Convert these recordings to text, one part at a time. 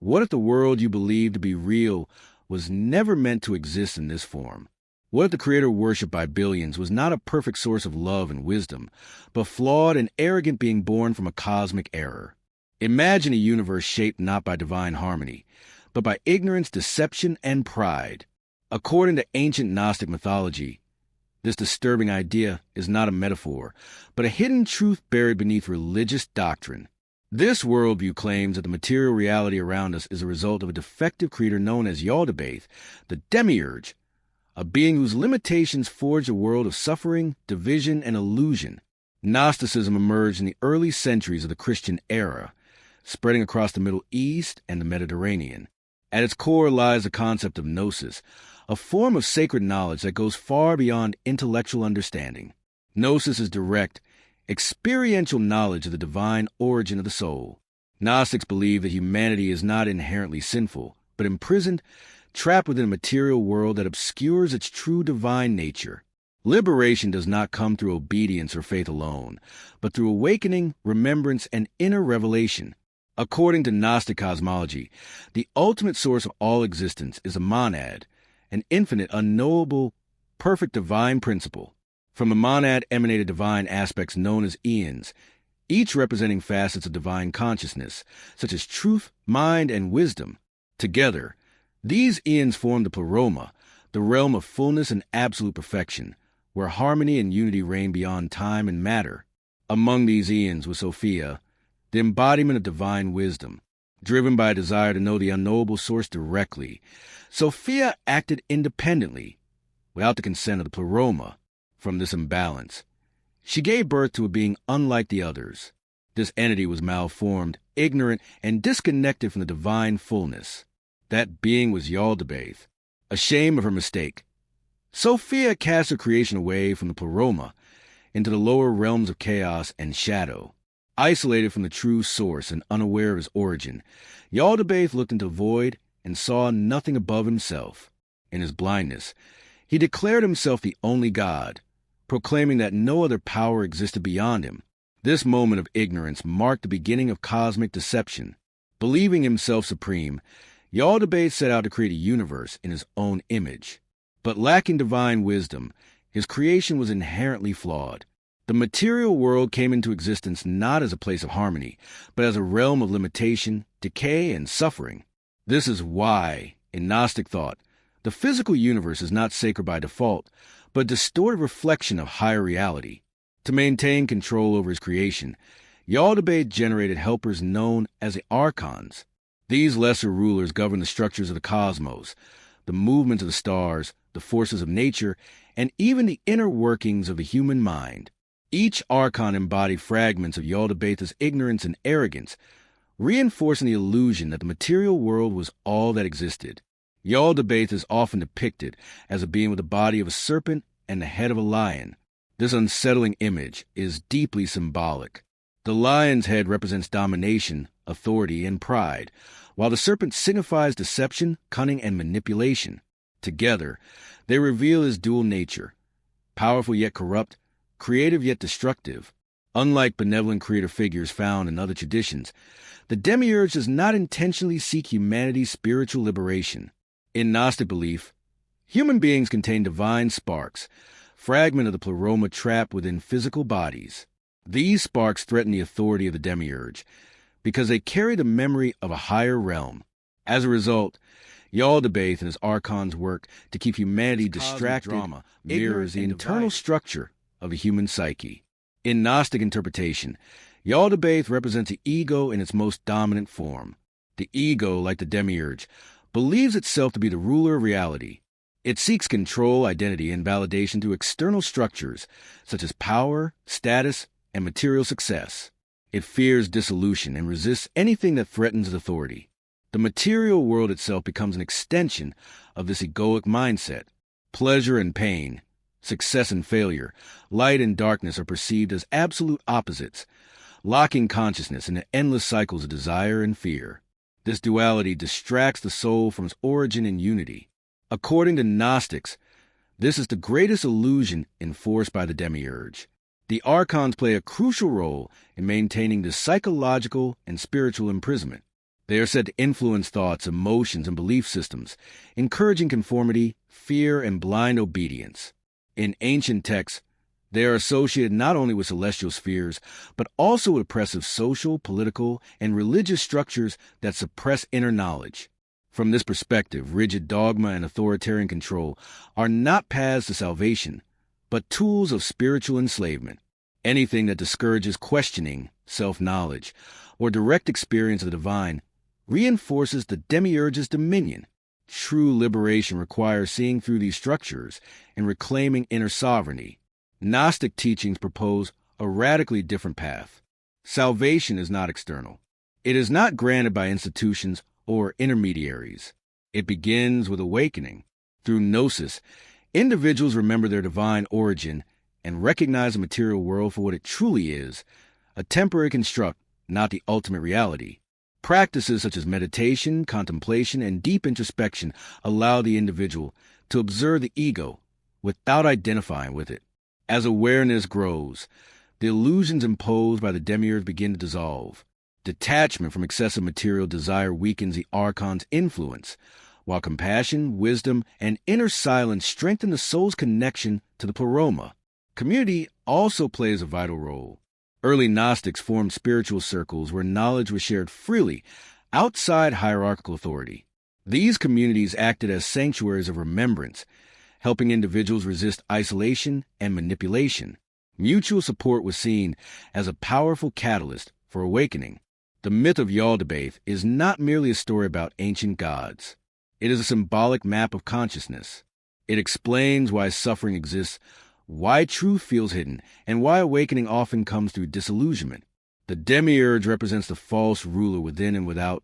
What if the world you believe to be real was never meant to exist in this form? What if the creator worshipped by billions was not a perfect source of love and wisdom, but flawed and arrogant being born from a cosmic error? Imagine a universe shaped not by divine harmony, but by ignorance, deception, and pride. According to ancient Gnostic mythology, this disturbing idea is not a metaphor, but a hidden truth buried beneath religious doctrine. This worldview claims that the material reality around us is a result of a defective creator known as Yaldabaoth, the Demiurge, a being whose limitations forged a world of suffering, division, and illusion. Gnosticism emerged in the early centuries of the Christian era, spreading across the Middle East and the Mediterranean. At its core lies the concept of gnosis, a form of sacred knowledge that goes far beyond intellectual understanding. Gnosis is direct, experiential knowledge of the divine origin of the soul. Gnostics believe that humanity is not inherently sinful, but imprisoned, trapped within a material world that obscures its true divine nature. Liberation does not come through obedience or faith alone, but through awakening, remembrance, and inner revelation. According to Gnostic cosmology, the ultimate source of all existence is a monad, an infinite, unknowable, perfect divine principle. From the monad emanated divine aspects known as eons, each representing facets of divine consciousness, such as truth, mind, and wisdom. Together, these eons form the pleroma, the realm of fullness and absolute perfection, where harmony and unity reign beyond time and matter. Among these eons was Sophia, the embodiment of divine wisdom. Driven by a desire to know the unknowable source directly, Sophia acted independently, without the consent of the pleroma. From this imbalance, she gave birth to a being unlike the others. This entity was malformed, ignorant, and disconnected from the divine fullness. That being was Yaldabaoth. Ashamed of her mistake, Sophia cast her creation away from the pleroma into the lower realms of chaos and shadow. Isolated from the true source and unaware of his origin, Yaldabaoth looked into the void and saw nothing above himself. In his blindness, he declared himself the only God, proclaiming that no other power existed beyond him. This moment of ignorance marked the beginning of cosmic deception. Believing himself supreme, Yaldabaoth set out to create a universe in his own image. But lacking divine wisdom, his creation was inherently flawed. The material world came into existence not as a place of harmony, but as a realm of limitation, decay, and suffering. This is why, in Gnostic thought, the physical universe is not sacred by default, but a distorted reflection of higher reality. To maintain control over his creation, Yaldabaoth generated helpers known as the Archons. These lesser rulers govern the structures of the cosmos, the movements of the stars, the forces of nature, and even the inner workings of the human mind. Each Archon embodied fragments of Yaldabaoth's ignorance and arrogance, reinforcing the illusion that the material world was all that existed. Yaldabaoth is often depicted as a being with the body of a serpent and the head of a lion. This unsettling image is deeply symbolic. The lion's head represents domination, authority, and pride, while the serpent signifies deception, cunning, and manipulation. Together, they reveal his dual nature, powerful yet corrupt, creative yet destructive. Unlike benevolent creator figures found in other traditions, the Demiurge does not intentionally seek humanity's spiritual liberation. In Gnostic belief, human beings contain divine sparks, fragment of the pleroma trapped within physical bodies. These sparks threaten the authority of the Demiurge, because they carry the memory of a higher realm. As a result, Yaldabaoth and his Archons work to keep humanity distracted. Drama mirrors the internal structure of the human psyche. In Gnostic interpretation, Yaldabaoth represents the ego in its most dominant form. The ego, like the Demiurge, believes itself to be the ruler of reality. It seeks control, identity, and validation through external structures, such as power, status, and material success. It fears dissolution and resists anything that threatens its authority. The material world itself becomes an extension of this egoic mindset. Pleasure and pain, success and failure, light and darkness are perceived as absolute opposites, locking consciousness into endless cycles of desire and fear. This duality distracts the soul from its origin and unity. According to Gnostics, this is the greatest illusion enforced by the Demiurge. The Archons play a crucial role in maintaining this psychological and spiritual imprisonment. They are said to influence thoughts, emotions, and belief systems, encouraging conformity, fear, and blind obedience. In ancient texts, they are associated not only with celestial spheres, but also with oppressive social, political, and religious structures that suppress inner knowledge. From this perspective, rigid dogma and authoritarian control are not paths to salvation, but tools of spiritual enslavement. Anything that discourages questioning, self-knowledge, or direct experience of the divine reinforces the Demiurge's dominion. True liberation requires seeing through these structures and reclaiming inner sovereignty. Gnostic teachings propose a radically different path. Salvation is not external. It is not granted by institutions or intermediaries. It begins with awakening. Through gnosis, individuals remember their divine origin and recognize the material world for what it truly is, a temporary construct, not the ultimate reality. Practices such as meditation, contemplation, and deep introspection allow the individual to observe the ego without identifying with it. As awareness grows, the illusions imposed by the Demiurge begin to dissolve. Detachment from excessive material desire weakens the Archons' influence, while compassion, wisdom, and inner silence strengthen the soul's connection to the pleroma. Community also plays a vital role. Early Gnostics formed spiritual circles where knowledge was shared freely, outside hierarchical authority. These communities acted as sanctuaries of remembrance, helping individuals resist isolation and manipulation. Mutual support was seen as a powerful catalyst for awakening. The myth of Yaldabaoth is not merely a story about ancient gods. It is a symbolic map of consciousness. It explains why suffering exists, why truth feels hidden, and why awakening often comes through disillusionment. The Demiurge represents the false ruler within and without,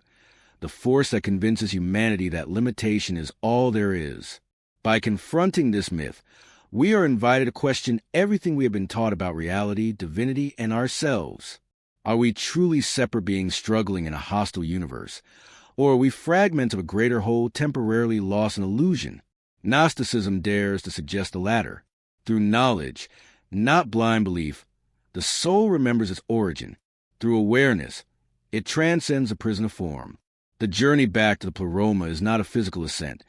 the force that convinces humanity that limitation is all there is. By confronting this myth, we are invited to question everything we have been taught about reality, divinity, and ourselves. Are we truly separate beings struggling in a hostile universe? Or are we fragments of a greater whole temporarily lost in illusion? Gnosticism dares to suggest the latter. Through knowledge, not blind belief, the soul remembers its origin. Through awareness, it transcends the prison of form. The journey back to the pleroma is not a physical ascent,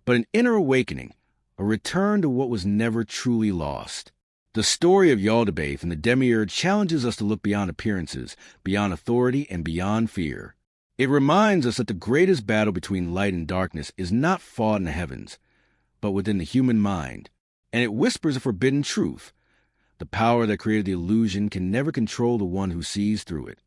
but an inner awakening, a return to what was never truly lost. The story of Yaldabaoth and the Demiurge challenges us to look beyond appearances, beyond authority, and beyond fear. It reminds us that the greatest battle between light and darkness is not fought in the heavens, but within the human mind. And it whispers a forbidden truth. The power that created the illusion can never control the one who sees through it.